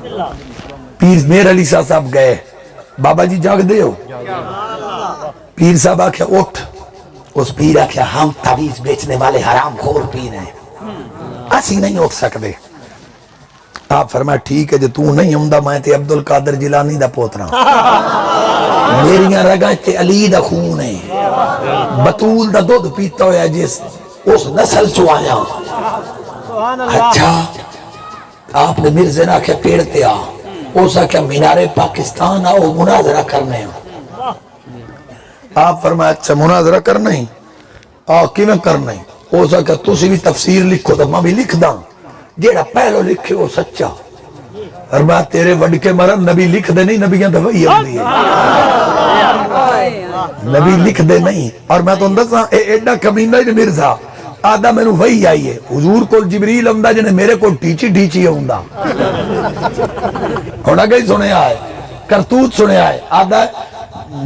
پیر میر علی صاحب گئے، بابا جی جاگ دے ہو؟ پیر صاحب آکھیا اٹھ، اس پیر آکھیا ہم تعویذ بیچنے والے حرام خور پیر ہیں، اسی نہیں اٹھ سکتے۔ آپ فرمایا ٹھیک ہے جو تو نہیں ہوں میں تے عبدالقادر جیلانی دا پوترا، میریاں رگاں تے علی دا خون ہے، بطول دا دودھ پیتا ہویا جس اس نسل چو آیا۔ اچھا آپ نے مرزے نے آکھیا پیڑتے آ، اس آکھیا مینار پاکستان آؤ مناظرہ کرنے ہیں۔ آپ فرمایا اچھا مناظرہ کرنا ہی آ کیوں کرنا ہی؟ اس آکھیا تسی بھی تفسیر لکھو تو میں بھی لکھ داں، جیڑا پہلو لکھے وہ سچا۔ فرمایا تیرے وڈ کے مرن نبی لکھ دے نہیں، نبیاں تو وہی ہوندی ہے، نبی لکھ دے نہیں۔ اور میں تو اندر سا ایڈا کمینہ ہی مرزا آدھا میں نو وہی آئیے، حضور کو جبریل ہوندہ جنہیں میرے کو ٹیچی ٹیچی ہوندہ ہونا گئی سنے آئے کرتوت سنے آئے آدھا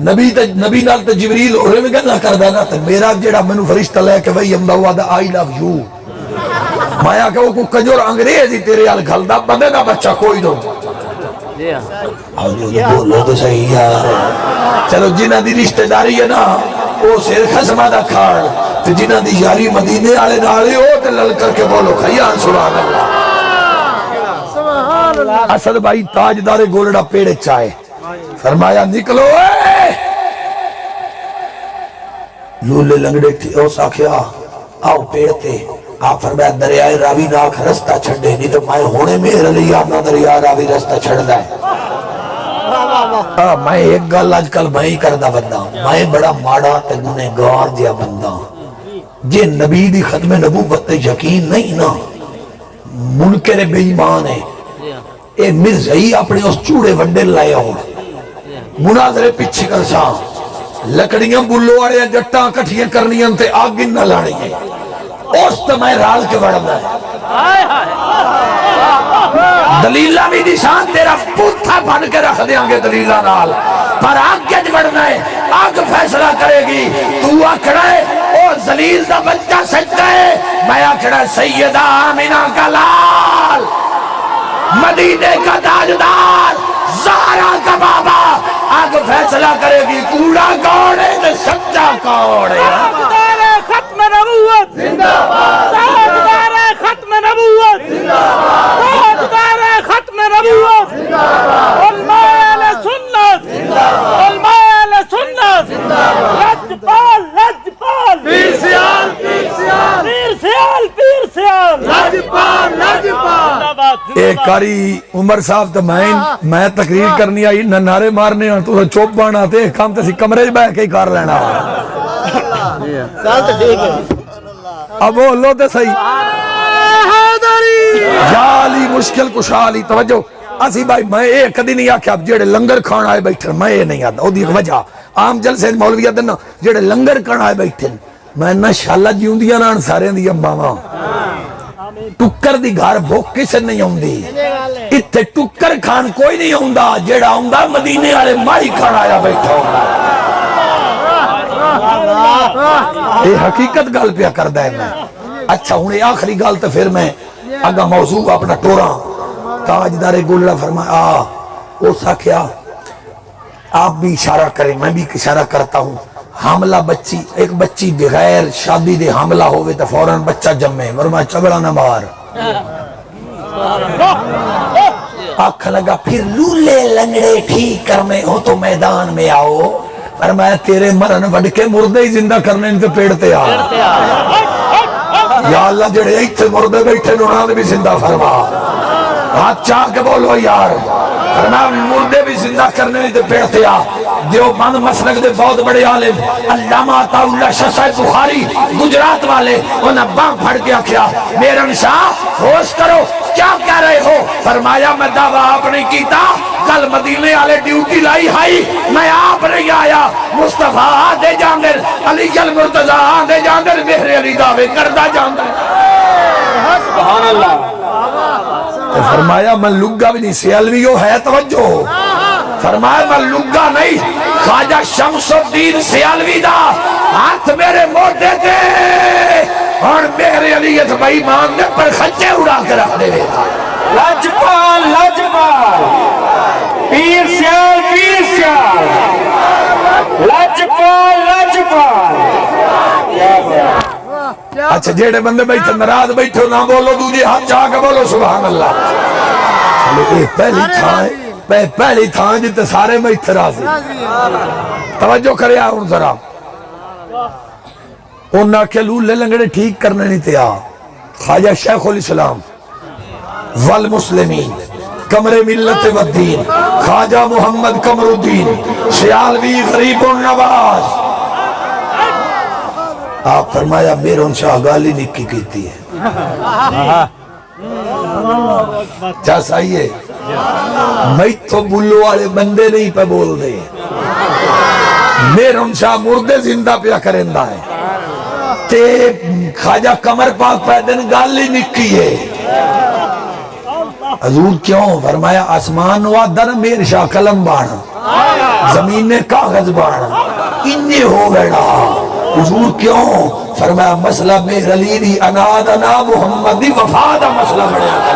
نبی نال تے جبریل اور میں گلہ کر دینا تے میرا جیڑا میں نو فرشتہ لے کے وہی ہوندہ ہوا آدھا I love you، میں آکھا وہ کو کنجور انگریزی تیرے آل گھل دا بندے نہ بچہ کوئی دو بولو تو صحیح ہے۔ چلو جنہ دی رشتہ داری ہے نا وہ سیر خسمہ دا کھاڑ، تو جنہ دی یاری مدینے آلے نالے ہو تو لل کر کے بولو خیان سبحان اللہ۔ اسد بھائی تاجدار گولڑا پیڑ چاہے، فرمایا نکلو اے لولے لنگڑے تھی او ساکھیا آؤ پیڑتے۔ آپ فرمایا دریائے راوی ناک رستہ چھڑے، نہیں تو میں ہونے میں علی آمنا دریائے راوی رستہ چھڑ دائے۔ میں ایک گل آج کل میں ہی کردہ بندہ، میں بڑا ماڑا تے گنہگار جیا بندہ، جے نبی دی ختم نبوت تے یقین نہیں نا منکر بے ایمان ہے۔ اے مرزائی اپنے اس چوڑے وڈے لائے ہوں مناظرے پیچھے کر ساں، لکڑیاں بلو آڑے جٹاں کٹھیاں کرنیاں تے آگن نہ لانی ہے، اس تو میں رال کے بڑھنا ہے۔ دلیلہ بھی نشان تیرا پوتھا بن کے رکھ دیاں گے دلیلہ نال، پر آگ کے بڑھنا ہے، آگ فیصلہ کرے گی۔ تو آکھڑا ہے او زلیل دا بچہ سچا ہے، میں آکھڑا سیدہ آمینہ کا لال، مدینے کا تاجدار، زہرا کا بابا، آگ فیصلہ کرے گی کوڑا کون ہے سچا کون ہے۔ تاجدار ختم نبوت زندہ باد، تاجدار ختم نبوت زندہ باد، تاجدار ختم نبوت زندہ باد، علماء اہل سنت زندہ باد، علماء اہل سنت زندہ باد، لجپال لجپال پیر سیال پیر سیال پیر سیال پیر سیال لجپال لجپال۔ ایک کاری عمر صاحب تو میں تقریر کرنی آئی نہ نعرے مارنے ہیں تو چوپ بانا تے کام تے سی کمرے بہ کے کار لینا اب بولو تے صحیح جالی مشکل کشالی توجہ اسی بھائی میں ایک کدی نہیں آکھیا اب جیڑے لنگر کھان آئے بیٹھے میں یہ نہیں آتا او دی وجہ عام جلسے مولویہ دن جیڑے لنگر کھان آئے بیٹھے میں نہ شاللہ جیون دیا نہ سارے دیا ماما ٹکر دی گھر بھوک کسے نہیں ہوں دی اتھے ٹکر کھان کوئی نہیں ہوں دا جیڑا ہوں دا مدینے والے مائی کھان آیا بیٹھا ہوں یہ حقیقت گل پیا کر دے میں۔ اچھا ہوں آخری گل تو پھر میں اگا موضوع اپنا ٹورا تاجدار گولڑا فرمایا او ساکھیا آپ بھی اشارہ کریں میں بھی اشارہ کرتا ہوں، حاملہ بچی ایک بچی بغیر شادی دے حاملہ ہوئے تو فوراً بچہ جمعے ورمہ چبڑا نہ مار آکھ لگا پھر لولے لنگڑے ٹھیک کرنے ہو تو میدان میں آؤ، فرمایا تیرے مرن وڈ کے مردے ہی زندہ کرنے ان کے پیڑتے آ یا اللہ جڑے ایتھے مردے بیٹھے نونا بھی زندہ فرما، ہاتھ چاہ کے بولو یار، فرمایا مردے بھی زندہ کرنے نہیں تے پیڑتے آ۔ دیوبند مسلک دے بہت بڑے عالم علامہ عطا اللہ شاہ صاحب بخاری گجرات والے انہاں بانگ پھڑ کے آکھیا میرن شاہ ہوش کرو کیا کہہ رہے ہو؟ فرمایا میں دعویٰ آپ نے کیتا کل مدینے والے ڈیوٹی لائی ہائی میں آپ نہیں آیا، مصطفیٰ آدھے جاندر علی المرتضیٰ آدھے جاندر مہر علی دعوے کردہ جاندر سبحان اللہ۔ فرمایا میں لگا بھی نہیں سیالویو ہے توجہ، فرمایا میں لگا نہیں خواجہ شمس الدین سیالوی دا ہاتھ میرے موٹے تھے اور میرے علی اس بھائی مان نے پر خچے اڑا کے رکھ دے۔ لجپال لجپال لال لاجپال اچھا جیڑے بندے بیٹھے ناراض بیٹھے نہ بولو دوجے ہاتھ چاہ کے بولو سبحان اللہ چلو یہ پہلی تھان جتے سارے بیٹھے راضی توجہ کرے آؤں ذرا انہاں کے لولے لنگڑے ٹھیک کرنے نہیں تھے خواجہ شیخ الاسلام والمسلمین قمر ملت والدین خواجہ محمد قمر الدین سیالوی غریب النواز آپ فرمایا میرون شاہ گالی نکی کیتی ہے کیا صحیح ہے میں تو بلو والے بندے نہیں پہ بول دے میرون شاہ مردے زندہ پیا کرندہ ہے تے خواجہ قمر پاک پیدن گالی نکی ہے حضور کیوں فرمایا آسمان وعدہ میر شاہ قلم بانا زمین نے کاغذ بانا انہی ہو گیا حضور کیوں فرمایا مسئلہ میر علی دی انادنا محمدی وفادہ مسئلہ بڑھیا